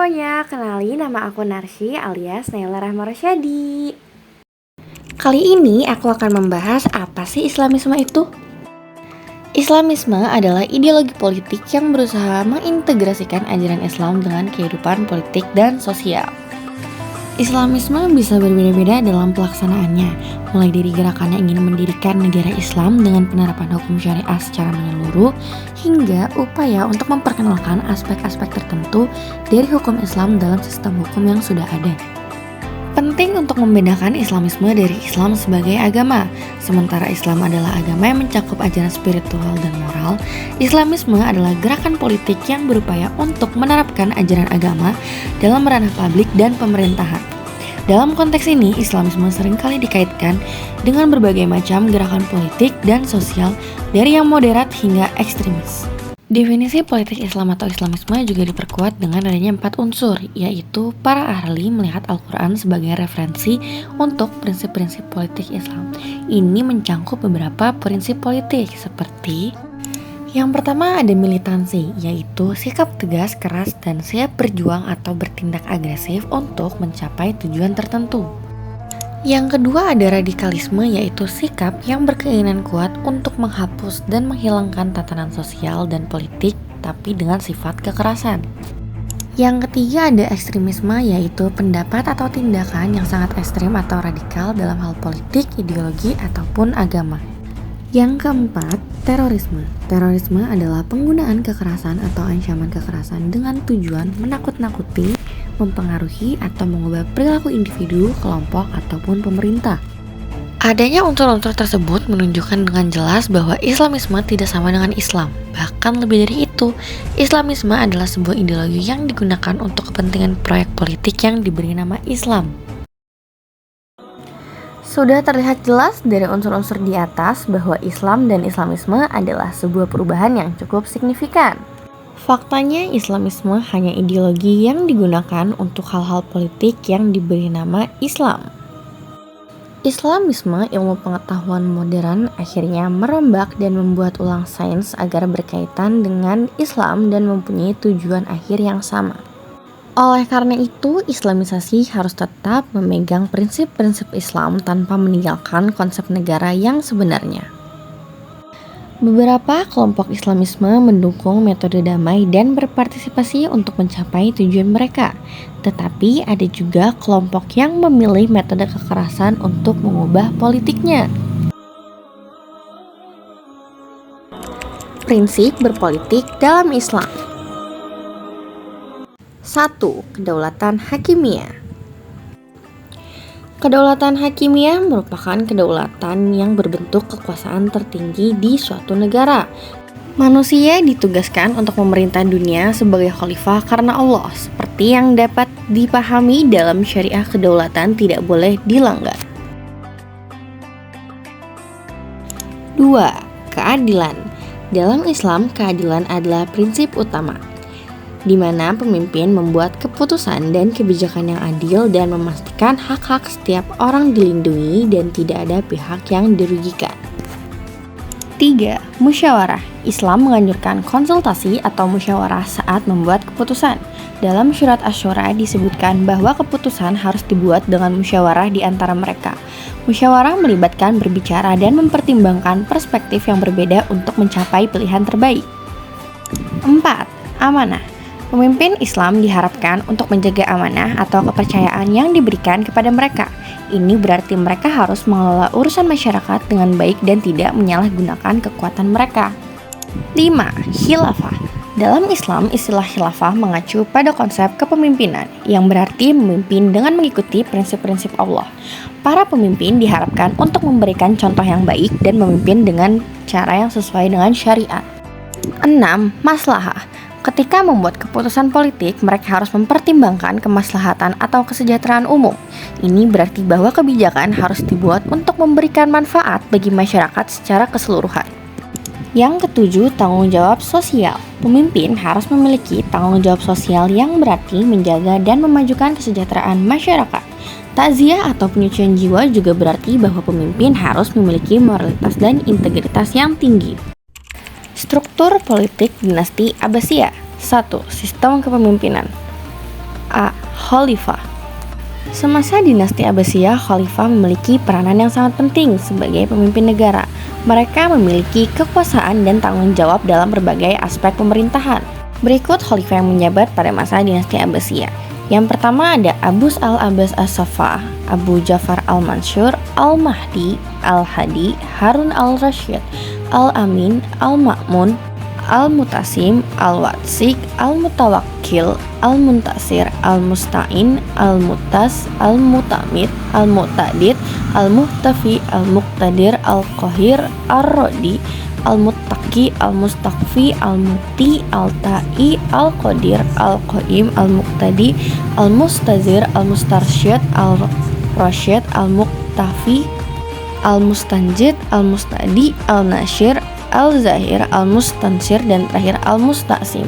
semuanya, kenalin nama aku Narsy alias Naila Rahma Rosyadi. Kali ini aku akan membahas apa sih Islamisme itu? Islamisme adalah ideologi politik yang berusaha mengintegrasikan ajaran Islam dengan kehidupan politik dan sosial. Islamisme bisa berbeda-beda dalam pelaksanaannya, mulai dari gerakan yang ingin mendirikan negara Islam dengan penerapan hukum syariah secara menyeluruh, hingga upaya untuk memperkenalkan aspek-aspek tertentu dari hukum Islam dalam sistem hukum yang sudah ada. Penting untuk membedakan Islamisme dari Islam sebagai agama. Sementara Islam adalah agama yang mencakup ajaran spiritual dan moral, Islamisme adalah gerakan politik yang berupaya untuk menerapkan ajaran agama dalam ranah publik dan pemerintahan. Dalam konteks ini, Islamisme seringkali dikaitkan dengan berbagai macam gerakan politik dan sosial dari yang moderat hingga ekstremis. Definisi politik Islam atau Islamisme juga diperkuat dengan adanya 4 unsur, yaitu para ahli melihat Al-Quran sebagai referensi untuk prinsip-prinsip politik Islam. Ini mencangkup beberapa prinsip politik seperti yang pertama ada militansi, yaitu sikap tegas, keras, dan siap berjuang atau bertindak agresif untuk mencapai tujuan tertentu. Yang kedua ada radikalisme, yaitu sikap yang berkeinginan kuat untuk menghapus dan menghilangkan tatanan sosial dan politik tapi dengan sifat kekerasan. Yang ketiga ada ekstremisme, yaitu pendapat atau tindakan yang sangat ekstrem atau radikal dalam hal politik, ideologi, ataupun agama. Yang keempat, terorisme. Terorisme adalah penggunaan kekerasan atau ancaman kekerasan dengan tujuan menakut-nakuti, mempengaruhi, atau mengubah perilaku individu, kelompok, ataupun pemerintah. Adanya unsur-unsur tersebut menunjukkan dengan jelas bahwa Islamisme tidak sama dengan Islam. Bahkan lebih dari itu, Islamisme adalah sebuah ideologi yang digunakan untuk kepentingan proyek politik yang diberi nama Islam. Sudah terlihat jelas dari unsur-unsur di atas bahwa Islam dan Islamisme adalah sebuah perubahan yang cukup signifikan. Faktanya, Islamisme hanya ideologi yang digunakan untuk hal-hal politik yang diberi nama Islam. Islamisme, ilmu pengetahuan modern, akhirnya merombak dan membuat ulang sains agar berkaitan dengan Islam dan mempunyai tujuan akhir yang sama. Oleh karena itu, Islamisasi harus tetap memegang prinsip-prinsip Islam tanpa meninggalkan konsep negara yang sebenarnya. Beberapa kelompok Islamisme mendukung metode damai dan berpartisipasi untuk mencapai tujuan mereka. Tetapi ada juga kelompok yang memilih metode kekerasan untuk mengubah politiknya. Prinsip berpolitik dalam Islam. 1. Kedaulatan Hakimiyah. Kedaulatan Hakimiyah merupakan kedaulatan yang berbentuk kekuasaan tertinggi di suatu negara. Manusia ditugaskan untuk memerintah dunia sebagai khalifah karena Allah, seperti yang dapat dipahami dalam syariah kedaulatan tidak boleh dilanggar. 2. Keadilan. Dalam Islam, keadilan adalah prinsip utama, di mana pemimpin membuat keputusan dan kebijakan yang adil dan memastikan hak-hak setiap orang dilindungi dan tidak ada pihak yang dirugikan. 3. Musyawarah. Islam menganjurkan konsultasi atau musyawarah saat membuat keputusan. Dalam Syurat Asy-Syura disebutkan bahwa keputusan harus dibuat dengan musyawarah di antara mereka. Musyawarah melibatkan berbicara dan mempertimbangkan perspektif yang berbeda untuk mencapai pilihan terbaik. 4. Amanah. Pemimpin Islam diharapkan untuk menjaga amanah atau kepercayaan yang diberikan kepada mereka. Ini berarti mereka harus mengelola urusan masyarakat dengan baik dan tidak menyalahgunakan kekuatan mereka. 5. Khilafah. Dalam Islam, istilah khilafah mengacu pada konsep kepemimpinan, yang berarti memimpin dengan mengikuti prinsip-prinsip Allah. Para pemimpin diharapkan untuk memberikan contoh yang baik dan memimpin dengan cara yang sesuai dengan syariat. 6. Maslahah. Ketika membuat keputusan politik, mereka harus mempertimbangkan kemaslahatan atau kesejahteraan umum. Ini berarti bahwa kebijakan harus dibuat untuk memberikan manfaat bagi masyarakat secara keseluruhan. Yang ketujuh, tanggung jawab sosial. Pemimpin harus memiliki tanggung jawab sosial yang berarti menjaga dan memajukan kesejahteraan masyarakat. Takziah atau penyucian jiwa juga berarti bahwa pemimpin harus memiliki moralitas dan integritas yang tinggi. Struktur politik dinasti Abbasiyah. 1. Sistem kepemimpinan. A. Khalifah. Semasa dinasti Abbasiyah, khalifah memiliki peranan yang sangat penting sebagai pemimpin negara. Mereka memiliki kekuasaan dan tanggung jawab dalam berbagai aspek pemerintahan. Berikut khalifah yang menjabat pada masa dinasti Abbasiyah. Yang pertama ada Abbas al-Abbas as-Saffah, Abu Ja'far al-Mansur, Al-Mahdi, Al-Hadi, Harun al-Rashid, Al-Amin, Al-Ma'mun, Al-Mutasim, Al-Watsik, Al-Mutawakkil, Al-Muntasir, Al-Musta'in, Al-Mutas, Al-Mutamid, Al-Mu'tadid, Al-Muhtafi, Al-Muqtadir, Al-Qahir, Ar-Rodi, Al-Muttaqi, Al-Mustaqfi, Al-Muti, Al-Ta'i, Al-Qadir, Al-Qaim, Al-Muqtadi, Al-Mustazir, Al-Mustarsyid, Al-Rasyid, Al-Muqtafi, Al-Mustanjid, Al-Mustadi, Al-Nasyir, Al-Zahir, Al-Mustansir, dan terakhir Al-Musta'sim.